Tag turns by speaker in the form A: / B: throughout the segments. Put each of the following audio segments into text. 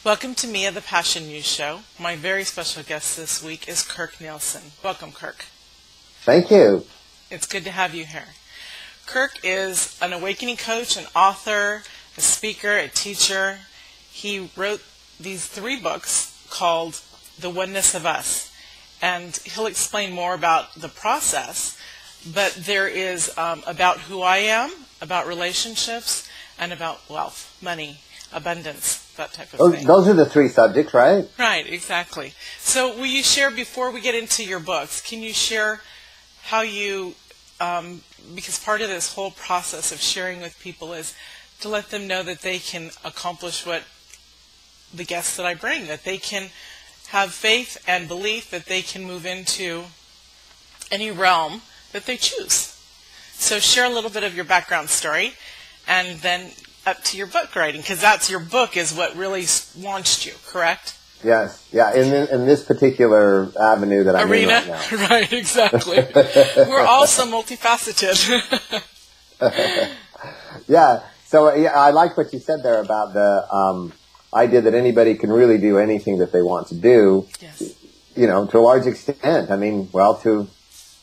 A: Welcome to Mia, the Passion Muse Show. My very special guest this week is Kirk Nielsen. Welcome, Kirk.
B: Thank you.
A: It's good to have you here. Kirk is an awakening coach, an author, a speaker, a teacher. He wrote these 3 books called The Oneness of US, and he'll explain more about the process, but there is about who I am, about relationships, and about wealth, money, abundance, that type of thing.
B: Those are the 3 subjects, right?
A: Right, exactly. So will you share, before we get into your books, can you share how you, because part of this whole process of sharing with people is to let them know that they can accomplish what the guests that I bring, that they can have faith and belief that they can move into any realm that they choose. So share a little bit of your background story, and then up to your book writing, because that's your book is what really launched you, correct?
B: Yes, yeah, in this particular avenue that I'm in right now.
A: Right, exactly. We're all so multifaceted.
B: Yeah, so yeah, I like what you said there about the idea that anybody can really do anything that they want to do,
A: yes.
B: You know, to a large extent. I mean, well, to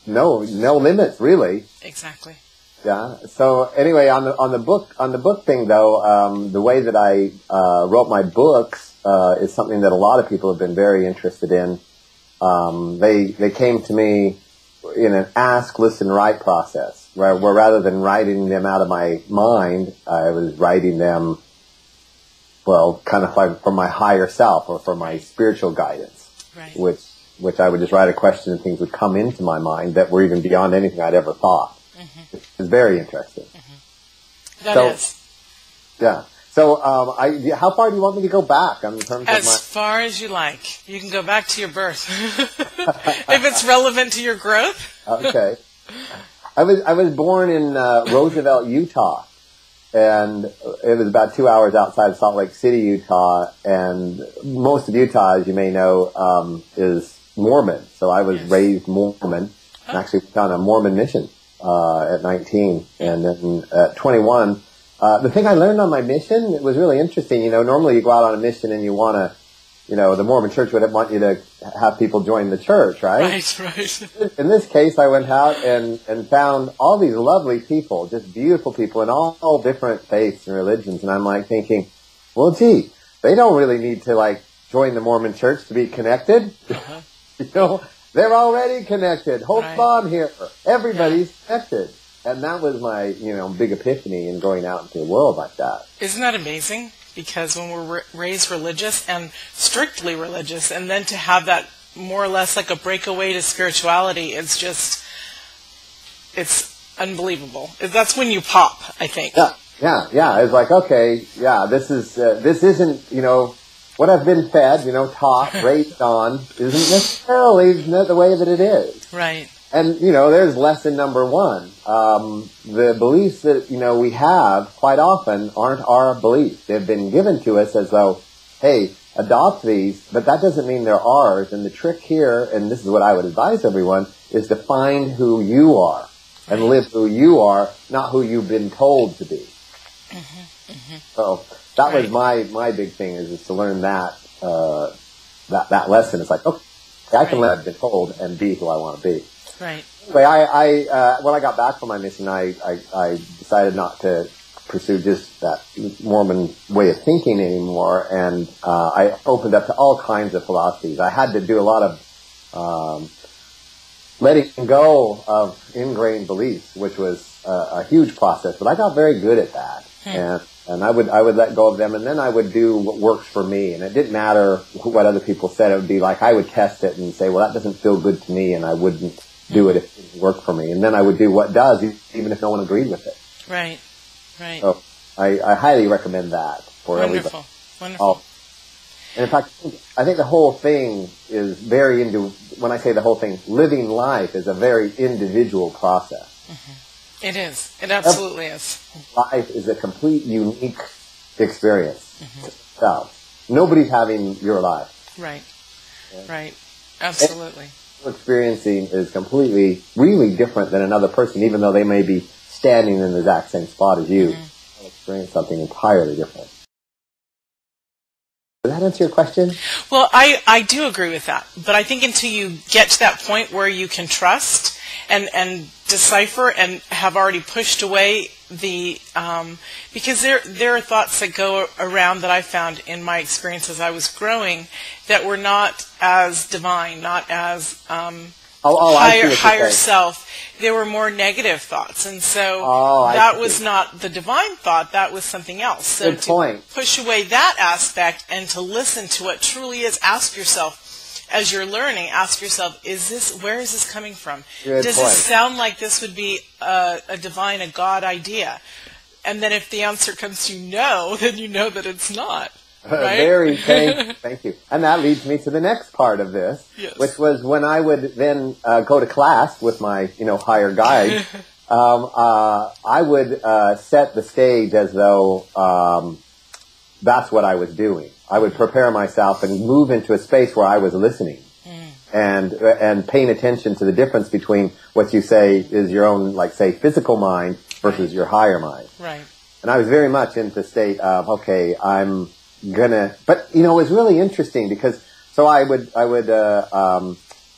B: no limits, really.
A: Exactly.
B: Yeah. So anyway, on the book thing though, the way that I wrote my books is something that a lot of people have been very interested in. They came to me in an ask, listen, write process, where rather than writing them out of my mind, I was writing them, well, kind of like from my higher self or from my spiritual guidance,
A: right.
B: which I would just write a question and things would come into my mind that were even beyond anything I'd ever thought. Mm-hmm. It's very interesting.
A: Mm-hmm. That is.
B: Yeah. So, how far do you want me to go back in terms
A: as far as you like. You can go back to your birth, if it's relevant to your growth.
B: Okay. I was born in Roosevelt, Utah, and it was about 2 hours outside Salt Lake City, Utah. And most of Utah, as you may know, is Mormon. So I was raised Mormon, and actually on a Mormon mission. At 19, and then at 21, the thing I learned on my mission, it was really interesting. You know, normally you go out on a mission and you want to, you know, the Mormon church would want you to have people join the church, right?
A: Right.
B: In this case, I went out and found all these lovely people, just beautiful people in all different faiths and religions. And I'm like thinking, well, gee, they don't really need to like join the Mormon church to be connected.
A: Uh-huh.
B: You know, they're already connected. Hope's
A: right.
B: on here. Everybody's connected. And that was my, you know, big epiphany in going out into the world like that.
A: Isn't that amazing? Because when we're raised religious and strictly religious, and then to have that more or less like a breakaway to spirituality, it's unbelievable. That's when you pop, I think.
B: Yeah. It's like, okay, yeah, this isn't, you know, what I've been fed, you know, taught, raised on, isn't necessarily the way that it is.
A: Right.
B: And, you know, there's lesson number 1. The beliefs that, you know, we have quite often aren't our beliefs. They've been given to us as though, hey, adopt these, but that doesn't mean they're ours. And the trick here, and this is what I would advise everyone, is to find who you are and live who you are, not who you've been told to be. Mm-hmm. Mm-hmm. So that was my big thing is to learn that lesson. It's like, okay, I can let I've been told and be who I want to be.
A: Right.
B: Anyway, I when I got back from my mission, I decided not to pursue just that Mormon way of thinking anymore, and I opened up to all kinds of philosophies. I had to do a lot of letting go of ingrained beliefs, which was a huge process, but I got very good at that. And I would let go of them, and then I would do what works for me. And it didn't matter what other people said. It would be like I would test it and say, well, that doesn't feel good to me, and I wouldn't do it if it didn't work for me. And then I would do what does, even if no one agreed with it.
A: Right.
B: So I highly recommend that for everybody.
A: Wonderful.
B: And in fact, I think the whole thing is very when I say the whole thing, living life is a very individual process.
A: Mm-hmm. It is. It absolutely is.
B: Life is a complete unique experience. Mm-hmm. So nobody's having your life.
A: Right. Yeah. Right. Absolutely.
B: Experiencing is completely, really different than another person, even though they may be standing in the exact same spot as you. Mm-hmm. They'll experience something entirely different. Does that answer your question?
A: Well, I do agree with that. But I think until you get to that point where you can trust and decipher and have already pushed away the because there are thoughts that go around that I found in my experience as I was growing that were not as divine, not as higher self. They were more negative thoughts, and so that was not the divine thought. That was something else. So
B: Good point.
A: to push away that aspect and to listen to what truly is, ask yourself. As you're learning, ask yourself, where is this coming from?
B: Good
A: Does
B: point.
A: this sound like this would be a divine, a God idea? And then if the answer comes to no, then you know that it's not. Right?
B: Thank you. And that leads me to the next part of this,
A: yes.
B: which was when I would then go to class with my, higher guide, I would set the stage as though that's what I was doing. I would prepare myself and move into a space where I was listening and paying attention to the difference between what you say is your own, like, say, physical mind versus your higher mind.
A: Right.
B: And I was very much in the state of, okay, I'm gonna, but, it was really interesting because, so I would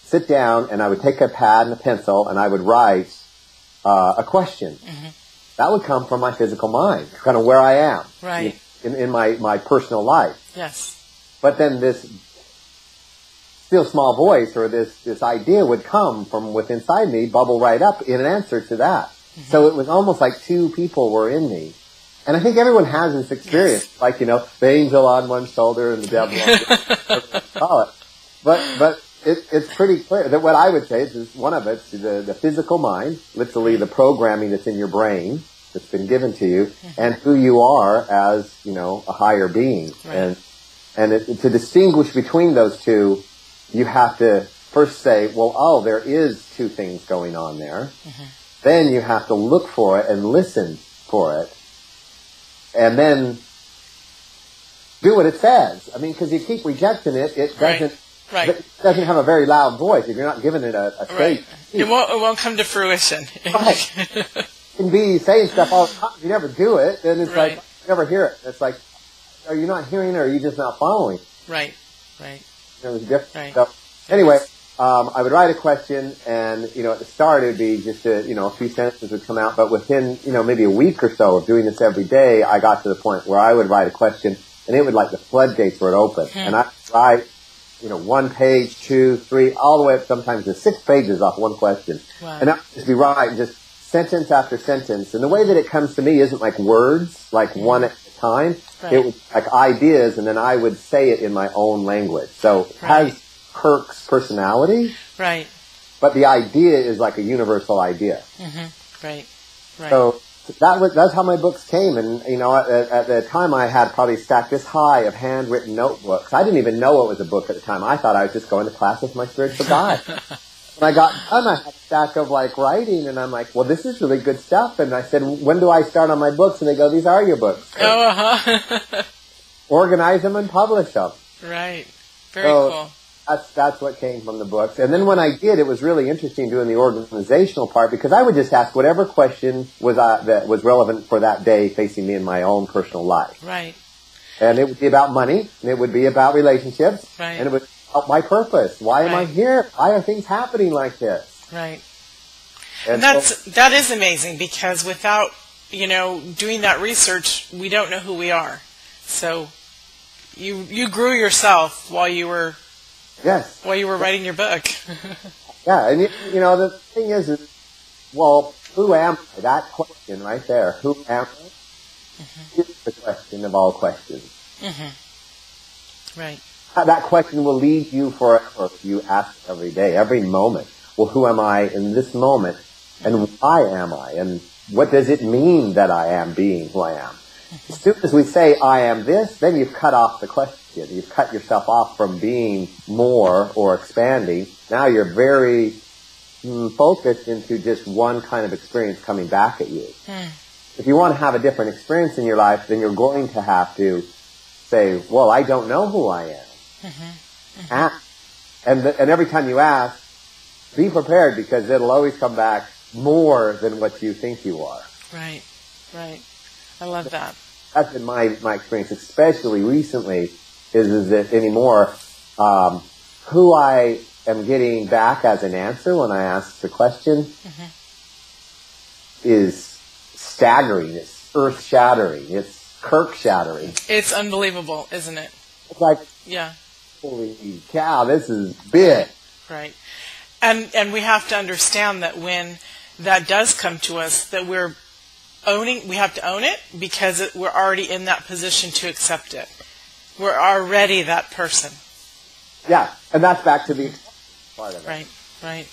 B: sit down and I would take a pad and a pencil and I would write a question. Mm-hmm. That would come from my physical mind, kind of where I am.
A: Right.
B: In my personal life.
A: Yes.
B: But then this still small voice or this idea would come from within inside me, bubble right up in an answer to that. Mm-hmm. So it was almost like two people were in me. And I think everyone has this experience, yes. Like, the angel on one shoulder and the devil on the other. But it's pretty clear that what I would say is one of it's the physical mind, literally the programming that's in your brain, that's been given to you, and who you are as, a higher being. Right. And to distinguish between those two, you have to first say, there is two things going on there. Mm-hmm. Then you have to look for it and listen for it. And then do what it says. I mean, because you keep rejecting it, it doesn't...
A: Right.
B: It doesn't have a very loud voice if you're not giving it a stage.
A: Right. It won't come to fruition.
B: Right. Can be saying stuff all the time. If you never do it, then it's like, you never hear it. It's like, are you not hearing it or are you just not following?
A: Right.
B: It was different.
A: Right.
B: So, anyway, I would write a question and, at the start it would be just a few sentences would come out. But within, maybe a week or so of doing this every day, I got to the point where I would write a question and it would like the floodgates would open. And I would write, 1 page, 2, 3, all the way up sometimes to 6 pages off one question. Wow. And I would just be writing just sentence after sentence. And the way that it comes to me isn't like words, like one at a time. Right. It was like ideas, and then I would say it in my own language. So it has Kirk's personality.
A: Right.
B: But the idea is like a universal idea.
A: Mm-hmm. Right.
B: So that's how my books came. And, at the time I had probably stacked this high of handwritten notebooks. I didn't even know it was a book at the time. I thought I was just going to class with my spiritual guide. When I got done, I had a stack of writing, and I'm like, well, this is really good stuff. And I said, when do I start on my books? And they go, these are your books. Organize them and publish them.
A: Right. Very cool.
B: That's what came from the books. And then when I did, it was really interesting doing the organizational part because I would just ask whatever question that was relevant for that day facing me in my own personal life.
A: Right.
B: And it would be about money, and it would be about relationships, and it would be about my purpose. Why am I here? Why are things happening like this?
A: Right. And that is amazing because without, doing that research, we don't know who we are. So you grew yourself while you were writing your book.
B: Yeah, and the thing is, who am I? That question right there, who am I? Mm-hmm. Is the question of all questions.
A: Mm-hmm. Right.
B: That question will lead you forever if you ask it every day, every moment. Well, who am I in this moment? And why am I? And what does it mean that I am being who I am? As soon as we say, I am this, then you've cut off the question. You've cut yourself off from being more or expanding. Now you're very focused into just one kind of experience coming back at you. If you want to have a different experience in your life, then you're going to have to say, well, I don't know who I am. Ask. And every time you ask, be prepared because it'll always come back more than what you think you are. Right. I love that. That's been my experience, especially recently is it anymore, who I am getting back as an answer when I ask the question is staggering. It's earth-shattering. It's Kirk-shattering.
A: It's unbelievable, isn't it?
B: It's like,
A: yeah,
B: holy cow, this is big.
A: Right. And we have to understand that when that does come to us, that we have to own it, because we're already in that position to accept it. We're already that person.
B: Yeah, and that's back to the part of it.
A: Right, right.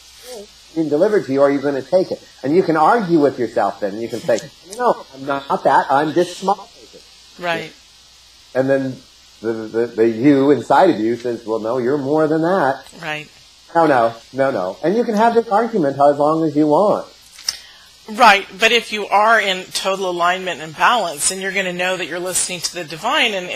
B: Being delivered to you, are you going to take it? And you can argue with yourself then. You can say, no, I'm not that. I'm this small.
A: Right.
B: And then the you inside of you says, well, no, you're more than that.
A: Right.
B: No. And you can have this argument as long as you want.
A: Right, but if you are in total alignment and balance, then you're going to know that you're listening to the divine, and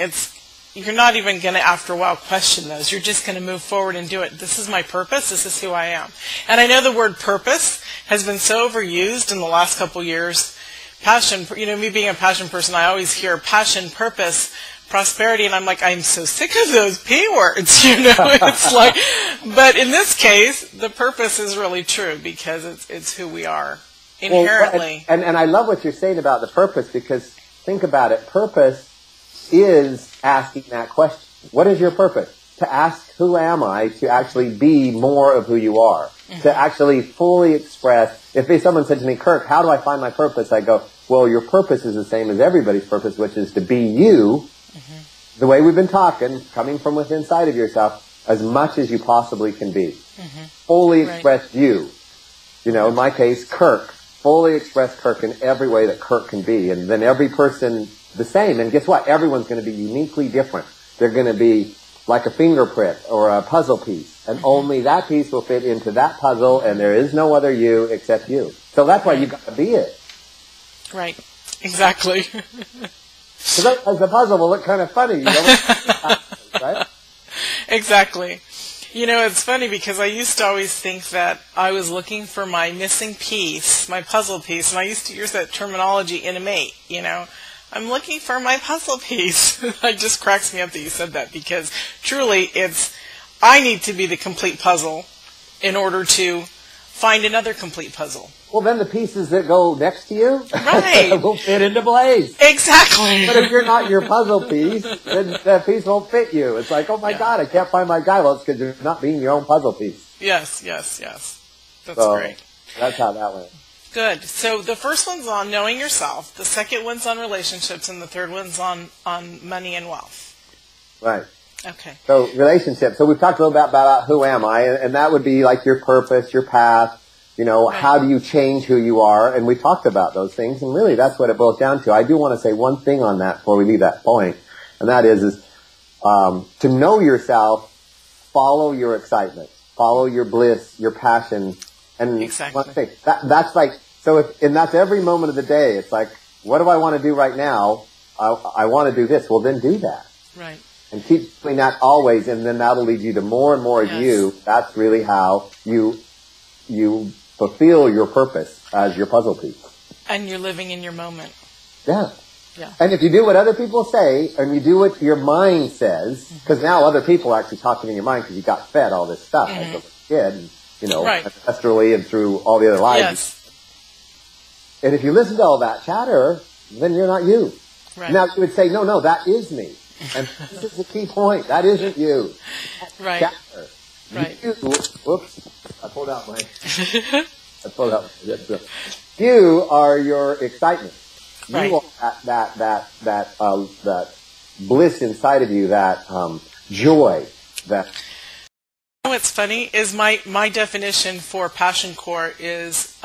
A: you're not even going to, after a while, question those. You're just going to move forward and do it. This is my purpose. This is who I am. And I know the word purpose has been so overused in the last couple years. Passion, me being a passion person, I always hear passion, purpose, prosperity, and I'm like, I'm so sick of those P words, It's like, but in this case, the purpose is really true, because it's who we are inherently.
B: Well, and I love what you're saying about the purpose, because think about it. Purpose is asking that question. What is your purpose? To ask, who am I? To actually be more of who you are. To actually fully express. If someone said to me, Kirk, how do I find my purpose? I go, well, your purpose is the same as everybody's purpose, which is to be you, the way we've been talking, coming from within inside of yourself, as much as you possibly can be. Fully express you. In my case, Kirk. Fully express Kirk in every way that Kirk can be. And then every person the same. And guess what? Everyone's going to be uniquely different. They're going to be like a fingerprint or a puzzle piece. And only that piece will fit into that puzzle, and there is no other you except you. So that's why you've got to be it.
A: Right. Exactly.
B: Because otherwise the puzzle will look kind of funny. Right?
A: Exactly. It's funny, because I used to always think that I was looking for my missing piece, my puzzle piece, and I used to use that terminology in a mate, I'm looking for my puzzle piece. It just cracks me up that you said that, because truly I need to be the complete puzzle in order to find another complete puzzle.
B: Well, then the pieces that go next to you will fit into place.
A: Exactly.
B: But if you're not your puzzle piece, then that piece won't fit you. It's like, oh my God, I can't find my guy. Well, it's because you're not being your own puzzle piece.
A: Yes. That's great.
B: That's how that went.
A: Good. So the first one's on knowing yourself, the second one's on relationships, and the third one's on money and wealth.
B: Right.
A: Okay.
B: So relationships. So we've talked a little bit about who am I, and that would be like your purpose, your path. How do you change who you are? And we talked about those things, and really that's what it boils down to. I do want to say one thing on that before we leave that point, and that is to know yourself, follow your excitement, follow your bliss, your passion, and
A: exactly.
B: one thing. That's like, and that's every moment of the day. It's like, what do I want to do right now? I want to do this. Well, then do that.
A: Right.
B: And keep doing that always, and then that'll lead you to more and more of you. That's really how you fulfill your purpose as your puzzle piece.
A: And you're living in your moment.
B: Yeah.
A: Yeah.
B: And if you do what other people say, and you do what your mind says, because now other people are actually talking in your mind because you got fed all this stuff as a kid, and, ancestrally and through all the other lives.
A: Yes.
B: And if you listen to all that chatter, then you're not you.
A: Right.
B: Now you would say, no, that is me. And this is the key point. That isn't you.
A: Right.
B: Chatter.
A: Right.
B: Whoops. I pulled out my. You are your excitement.
A: Right.
B: You are that bliss inside of you, that joy.
A: What's funny is my definition for passion core is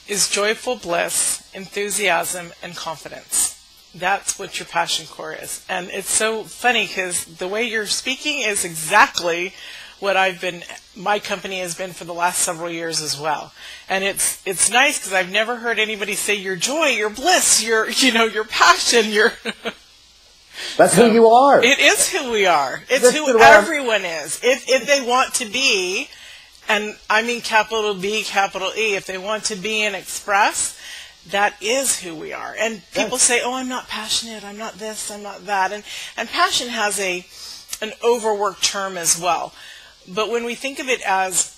A: joyful bliss, enthusiasm, and confidence. That's what your passion core is. And it's so funny because the way you're speaking is exactly what my company has been for the last several years as well. And it's nice because I've never heard anybody say your joy, your bliss, your passion,
B: That's who you are.
A: It is who we are. It's who everyone is. If they want to be, and I mean capital B, capital E, if they want to be and express, that is who we are. And people say, oh, I'm not passionate, I'm not this, I'm not that. And passion has an overworked term as well. But when we think of it as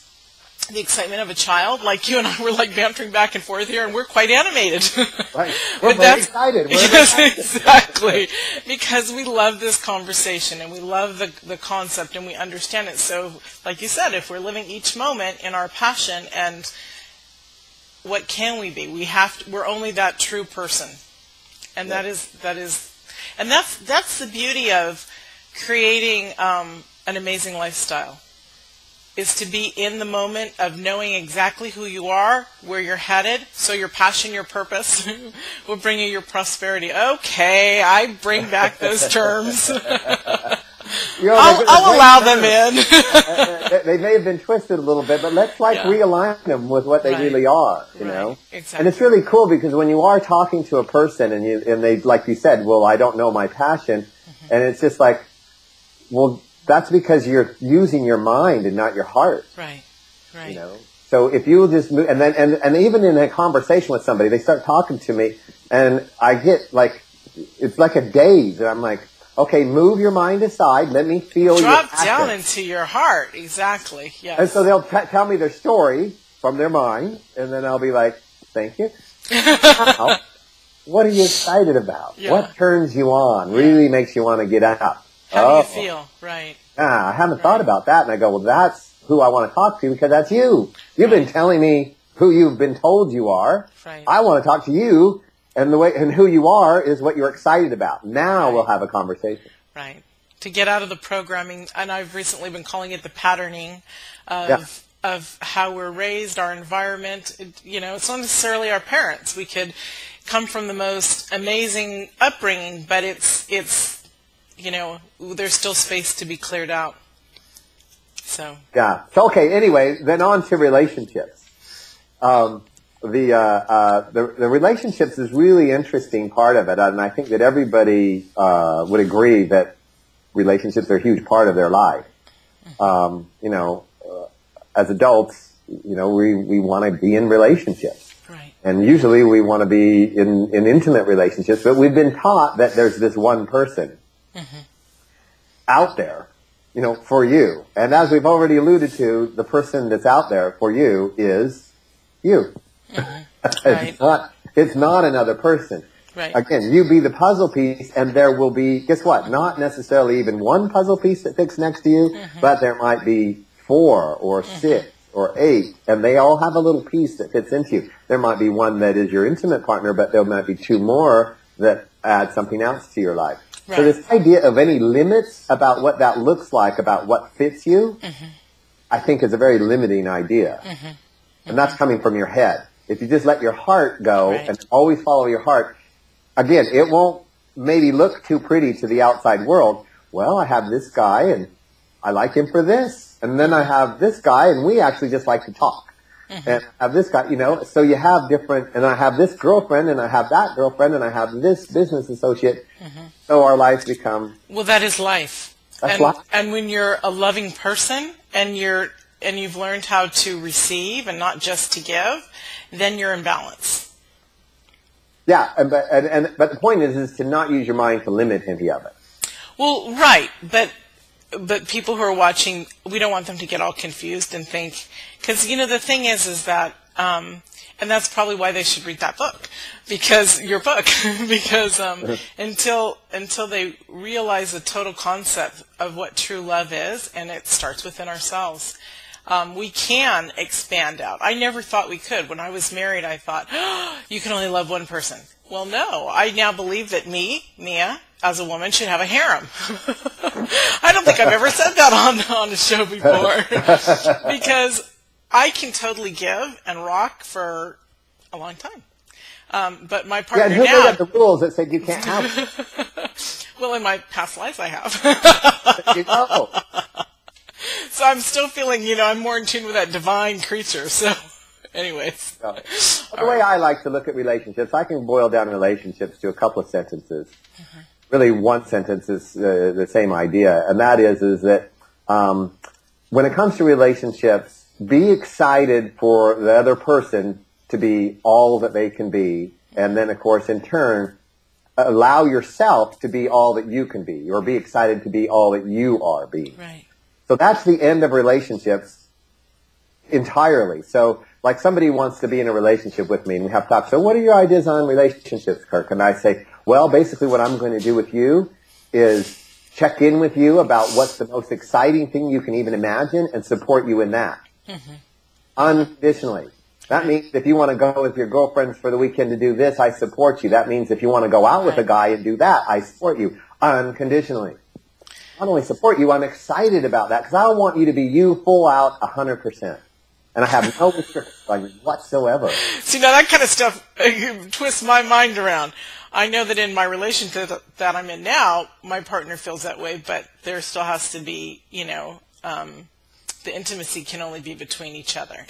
A: the excitement of a child, like you and I were like bantering back and forth here, and we're quite animated.
B: Right. We're very excited.
A: Yes, exactly. Because we love this conversation, and we love the concept, and we understand it. So, like you said, if we're living each moment in our passion, and what can we be? We're only that true person. And that's the beauty of creating an amazing lifestyle, is to be in the moment of knowing exactly who you are, where you're headed, so your passion, your purpose will bring you your prosperity. Okay, I bring back those terms. I'll allow them in.
B: They may have been twisted a little bit, but let's realign them with what they really are, you know?
A: Exactly.
B: And it's really cool because when you are talking to a person and they, like you said, well, I don't know my passion, and it's just like, well, that's because you're using your mind and not your heart.
A: Right.
B: You know? So if you just move, and even in a conversation with somebody, they start talking to me, and I get like, it's like a daze, and I'm like, okay, move your mind aside, let me feel your passion.
A: Drop down into your heart, exactly, yes.
B: And so they'll tell me their story from their mind, and then I'll be like, thank you. Now, what are you excited about? Yeah. What turns you on, really makes you want to get up?
A: How do you feel? Right.
B: I haven't thought about that. And I go, well, that's who I want to talk to because that's you. You've been telling me who you've been told you are.
A: Right.
B: I want to talk to you, and who you are is what you're excited about. Now we'll have a conversation.
A: Right. To get out of the programming, and I've recently been calling it the patterning of how we're raised, our environment. It's not necessarily our parents. We could come from the most amazing upbringing, but it's there's still space to be cleared out. So. Yeah.
B: So, okay, anyway, then on to relationships. The relationships is really interesting part of it, and I think that everybody would agree that relationships are a huge part of their life. As adults, we want to be in relationships.
A: Right.
B: And usually we want to be in intimate relationships, but we've been taught that there's this one person out there, for you. And as we've already alluded to, the person that's out there for you is you. It's not another person.
A: Right.
B: Again, you be the puzzle piece, and there will be, guess what? Not necessarily even one puzzle piece that fits next to you, but there might be 4 or 6 or 8, and they all have a little piece that fits into you. There might be one that is your intimate partner, but there might be 2 more that add something else to your life. Right. So this idea of any limits about what that looks like, about what fits you, I think is a very limiting idea. And that's coming from your head. If you just let your heart go and always follow your heart, again, it won't maybe look too pretty to the outside world. Well, I have this guy, and I like him for this. And then I have this guy, and we actually just like to talk. And I have this guy, so you have different, and I have this girlfriend, and I have that girlfriend, and I have this business associate. So our lives become...
A: Well, that is life.
B: That's life.
A: And when you're a loving person, and you've learned how to receive and not just to give, then you're in balance.
B: Yeah, but the point is to not use your mind to limit any of it.
A: Well, right, but people who are watching, we don't want them to get all confused and think, because the thing is that, and that's probably why they should read that book, because until they realize the total concept of what true love is, and it starts within ourselves. We can expand out. I never thought we could. When I was married, I thought, you can only love one person. Well, no. I now believe that Mia, as a woman, should have a harem. I don't think I've ever said that on the show before. Because I can totally give and rock for a long time. But my partner
B: who made up the rules that said you can't have them?
A: Well, in my past lives, I have.
B: You know.
A: So I'm still feeling, I'm more in tune with that divine creature. So, anyways.
B: The way I like to look at relationships, I can boil down relationships to a couple of sentences. Really, one sentence is the same idea, and that is that when it comes to relationships, be excited for the other person to be all that they can be, And then, of course, in turn, allow yourself to be all that you can be, or be excited to be all that you are being.
A: Right.
B: So that's the end of relationships entirely. So, like, somebody wants to be in a relationship with me, and we have talk. So what are your ideas on relationships, Kirk? And I say, well, basically what I'm going to do with you is check in with you about what's the most exciting thing you can even imagine and support you in that. Mm-hmm. Unconditionally. That means if you want to go with your girlfriends for the weekend to do this, I support you. That means if you want to go out with a guy and do that, I support you unconditionally. Not only support you, I'm excited about that because I want you to be you full out 100%. And I have no restrictions on you whatsoever.
A: See, now that kind of stuff twists my mind around. I know that in my relationship that I'm in now, my partner feels that way, but there still has to be, the intimacy can only be between each other.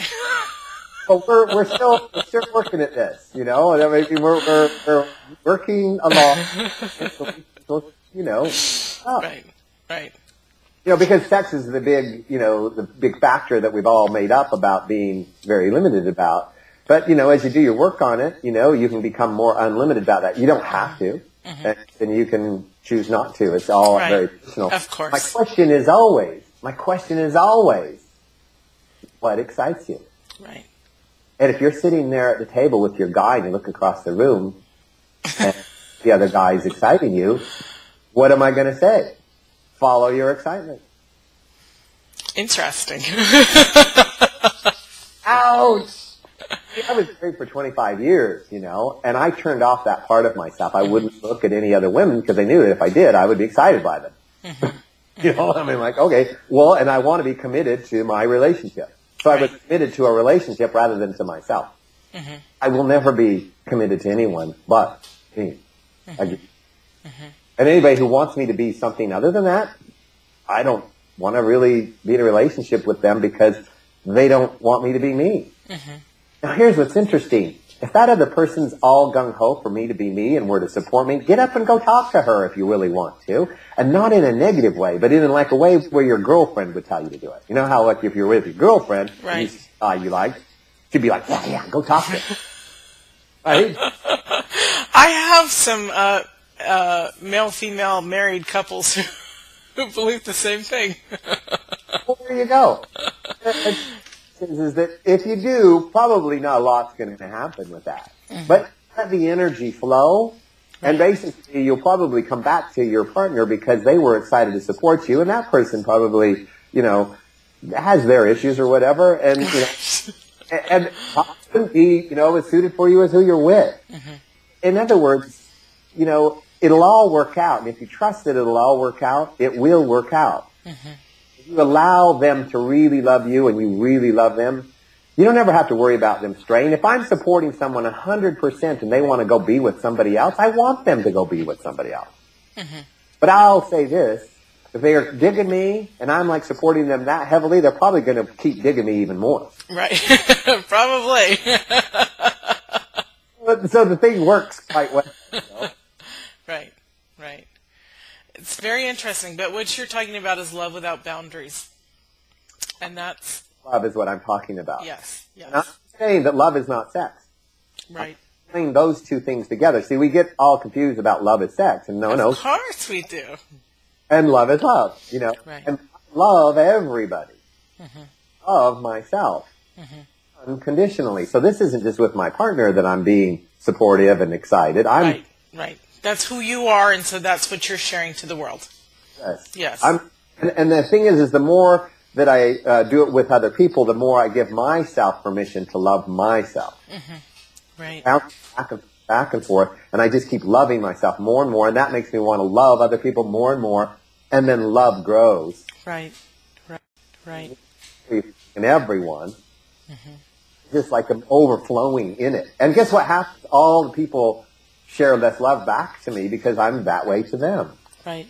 B: But we're still working at this, I mean, we're working along,
A: Right.
B: Because sex is the big factor that we've all made up about being very limited about. But, as you do your work on it, you can become more unlimited about that. You don't have to, and you can choose not to. It's all very personal.
A: Of course.
B: My question is always, what excites you?
A: Right.
B: And if you're sitting there at the table with your guy and you look across the room and the other guy is exciting you, what am I going to say? Follow your excitement.
A: Interesting.
B: Ouch! See, I was married for 25 years, and I turned off that part of myself. I wouldn't look at any other women because I knew that if I did, I would be excited by them. I mean, like, okay, well, and I want to be committed to my relationship. So I was committed to a relationship rather than to myself. Mm-hmm. I will never be committed to anyone but me. Mm-hmm. And anybody who wants me to be something other than that, I don't want to really be in a relationship with them because they don't want me to be me. Mm-hmm. Now, here's what's interesting. If that other person's all gung-ho for me to be me and were to support me, get up and go talk to her if you really want to. And not in a negative way, but in like a way where your girlfriend would tell you to do it. You know how, like, if you're with your girlfriend, and you see a guy you like, she'd be like, yeah, go talk to her. Right?
A: I have some male-female married couples who believe the same thing.
B: Well, there you go. Is that if you do, probably not a lot's going to happen with that. Mm-hmm. But let the energy flow, and basically you'll probably come back to your partner because they were excited to support you, and that person probably, has their issues or whatever, and and wouldn't be, as suited for you as who you're with. Mm-hmm. In other words, it'll all work out, and if you trust that it'll all work out, it will work out. Mm-hmm. You allow them to really love you and you really love them, you don't ever have to worry about them straying. If I'm supporting someone 100% and they want to go be with somebody else, I want them to go be with somebody else. Mm-hmm. But I'll say this, if they are digging me and I'm like supporting them that heavily, they're probably going to keep digging me even more.
A: Right. Probably.
B: So the thing works quite well.
A: Right. It's very interesting, but what you're talking about is love without boundaries. And that's...
B: Love is what I'm talking about.
A: Yes.
B: And I'm saying that love is not sex.
A: Right.
B: I'm saying those two things together. See, we get all confused about love is sex, and no.
A: Of course we do.
B: And love is love,
A: Right.
B: And I love everybody. Mm-hmm. Love myself. Mm-hmm. Unconditionally. So this isn't just with my partner that I'm being supportive and excited.
A: Right. That's who you are, and so that's what you're sharing to the world. Yes.
B: And the thing is the more that I do it with other people, the more I give myself permission to love myself. Mm-hmm. Right. Back and forth, and I just keep loving myself more and more, and that makes me want to love other people more and more, and then love grows.
A: Right.
B: In everyone. Mm-hmm. Just like I'm overflowing in it. And guess what happens? All the people share this love back to me because I'm that way to them.
A: Right.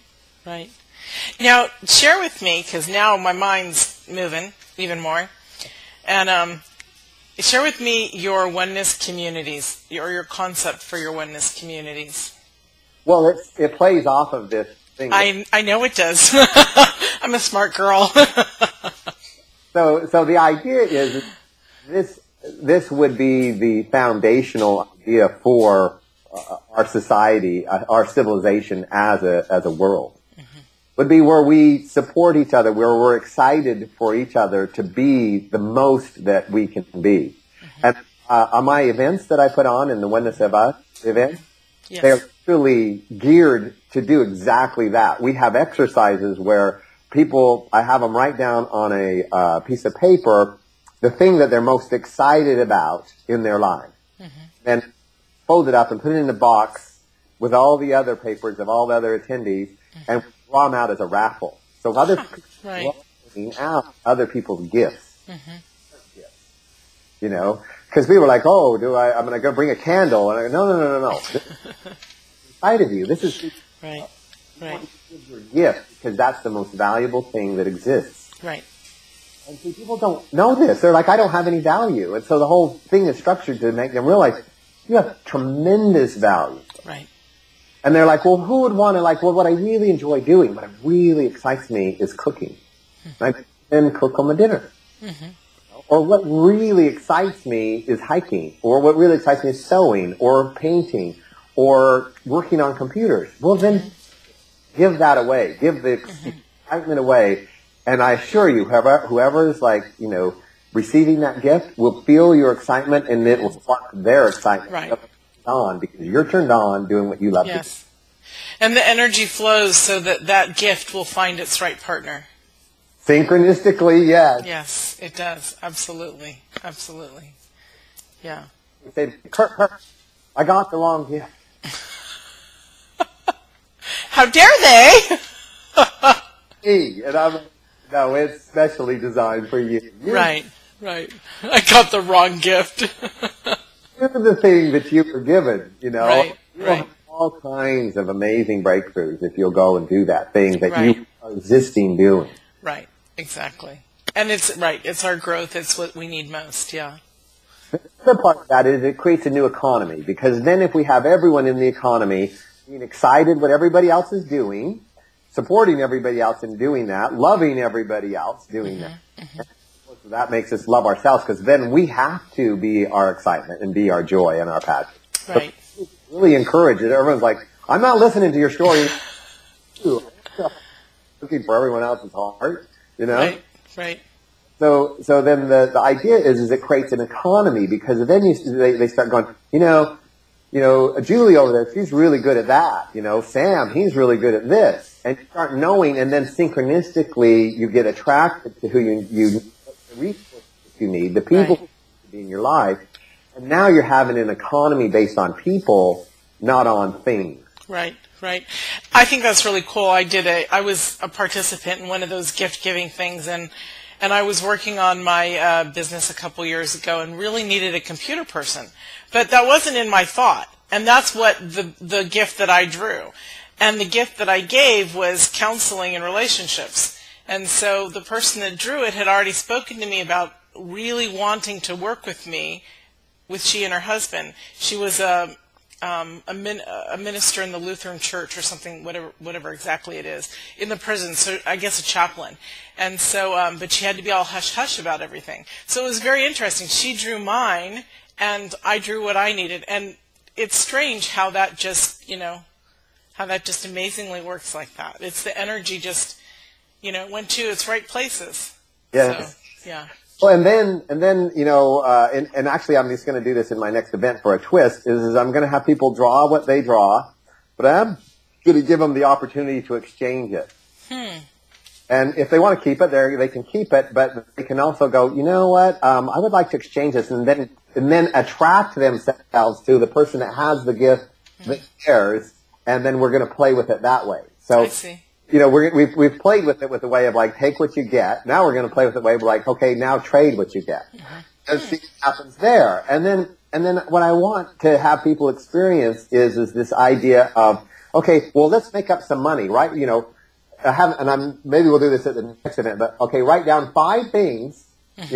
A: Now, share with me, because now my mind's moving even more, and share with me your oneness communities, or your concept for your oneness communities.
B: Well, it plays off of this thing.
A: I know it does. I'm a smart girl.
B: So the idea is this this would be the foundational idea for our society, our civilization as a world. Mm-hmm. Would be where we support each other, where we're excited for each other to be the most that we can be. Mm-hmm. And on my events that I put on in the Oneness of US event, yes, they're really geared to do exactly that. We have exercises where people, I have them write down on a piece of paper the thing that they're most excited about in their life. Mm-hmm. And fold it up and put it in a box with all the other papers of all the other attendees, mm-hmm, and draw them out as a raffle. So other people
A: right,
B: are out other people's gifts.
A: Mm-hmm.
B: You know, because people are like, oh, I'm going to go bring a candle. And I go, no. This is inside of you. This is
A: right.
B: Your gift, because that's the most valuable thing that exists.
A: Right.
B: And see, people don't know this. They're like, I don't have any value. And so the whole thing is structured to make them realize you have tremendous value.
A: Right.
B: And they're like, well, who would want to, like, well, what I really enjoy doing, what really excites me is cooking. Mm-hmm. I then cook on the dinner. Mm-hmm. Or what really excites me is hiking. Or what really excites me is sewing or painting or working on computers. Well, then give that away. Give the excitement away. And I assure you, whoever is like, you know, receiving that gift will feel your excitement, and it will spark their excitement.
A: Right.
B: On, because you're turned on doing what you love to do.
A: And the energy flows so that gift will find its right partner.
B: Synchronistically, yes.
A: Yes, it does. Absolutely. Absolutely. Yeah.
B: You say, Kirk, I got the wrong gift.
A: How dare they?
B: And no, it's specially designed for you.
A: Right. I got the wrong gift.
B: Here's the thing that you were given, you know.
A: Right.
B: You'll have all kinds of amazing breakthroughs if you'll go and do that thing that you are existing doing.
A: Right. Exactly. And it's our growth. It's what we need most. Yeah.
B: The other part of that is it creates a new economy, because then if we have everyone in the economy being excited what everybody else is doing, supporting everybody else in doing that, loving everybody else doing that, so that makes us love ourselves, because then we have to be our excitement and be our joy and our passion.
A: Right.
B: So really encourage it. Everyone's like, I'm not listening to your story. Looking for everyone else's heart, you know?
A: Right.
B: So then the idea is it creates an economy, because then they start going, you know, Julie over there, she's really good at that. You know, Sam, he's really good at this. And you start knowing, and then synchronistically you get attracted to who you the resources you need, the people who be in your life. And now you're having an economy based on people, not on things.
A: Right. I think that's really cool. I was a participant in one of those gift-giving things, and I was working on my business a couple years ago and really needed a computer person. But that wasn't in my thought. And that's what the gift that I drew. And the gift that I gave was counseling and relationships. And so the person that drew it had already spoken to me about really wanting to work with me, with she and her husband. She was a minister in the Lutheran Church or something, whatever exactly it is, in the prison, so I guess a chaplain. And so, but she had to be all hush-hush about everything. So it was very interesting. She drew mine, and I drew what I needed. And it's strange how that just amazingly works like that. It's the energy just, went to its right places.
B: Yes.
A: So, yeah.
B: Well, and then and actually I'm just going to do this in my next event for a twist, is I'm going to have people draw what they draw, but I'm going to give them the opportunity to exchange it. And if they want to keep it, they can keep it, but they can also go, you know what, I would like to exchange this, and then attract themselves to the person that has the gift that shares, and then we're going to play with it that way. So,
A: I see.
B: We've played with it with the way of like, take what you get. Now we're going to play with the way of like, okay, now trade what you get. And see what happens there. And then what I want to have people experience is this idea of, okay, well, let's make up some money, right? Maybe we'll do this at the next event, but okay, write down 5 things, that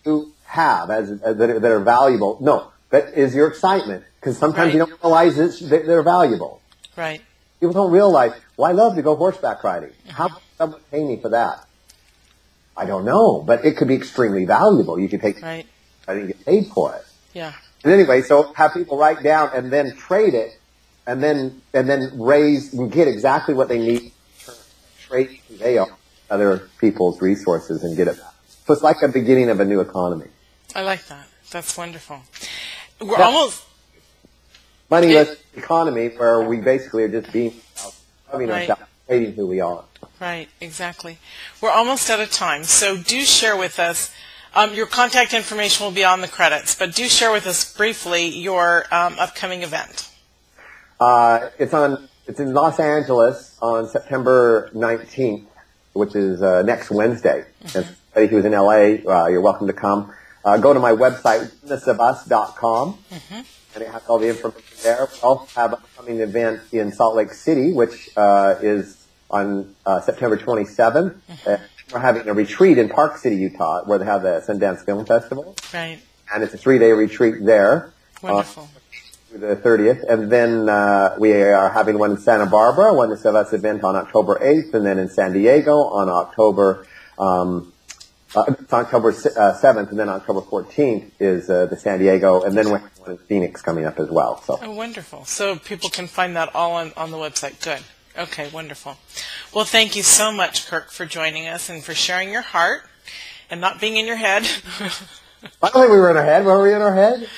B: you have that are valuable. No, that is your excitement, because sometimes you don't realize that they're valuable.
A: Right.
B: People don't realize, well, I love to go horseback riding. How much someone pay me for that? I don't know, but it could be extremely valuable. You could take I didn't get paid for it.
A: Yeah.
B: And anyway, so have people write down and then trade it, and then raise and get exactly what they need, trade who they are, other people's resources, and get it back. So it's like the beginning of a new economy.
A: I like that. That's wonderful. We're almost
B: moneyless economy where we basically are just being
A: right.
B: ourselves, trading who we are.
A: Right, exactly. We're almost out of time, so do share with us. Your contact information will be on the credits, but do share with us briefly your upcoming event.
B: It's in Los Angeles on September 19th, which is next Wednesday. Mm-hmm. And anybody who's in LA, you're welcome to come. Go to my website, onenessofus.com, mm-hmm. and it has all the information there. We also have an upcoming event in Salt Lake City, which is on September 27th. Mm-hmm. We're having a retreat in Park City, Utah, where they have the Sundance Film Festival.
A: Right.
B: And it's a 3-day retreat there.
A: Wonderful.
B: Through the 30th. And then we are having one in Santa Barbara, Oneness of US event on October 8th, and then in San Diego on October 7th, and then October 14th is the San Diego, and then we have one in Phoenix coming up as well. So.
A: Oh, wonderful. So people can find that all on the website. Good. Okay, wonderful. Well, thank you so much, Kirk, for joining us and for sharing your heart and not being in your head.
B: I don't think we were in our head. Were we in our head?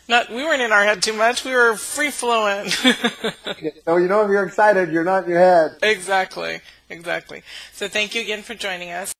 A: We weren't in our head too much. We were free-flowing.
B: So, if you're excited, you're not in your head.
A: Exactly. So thank you again for joining us.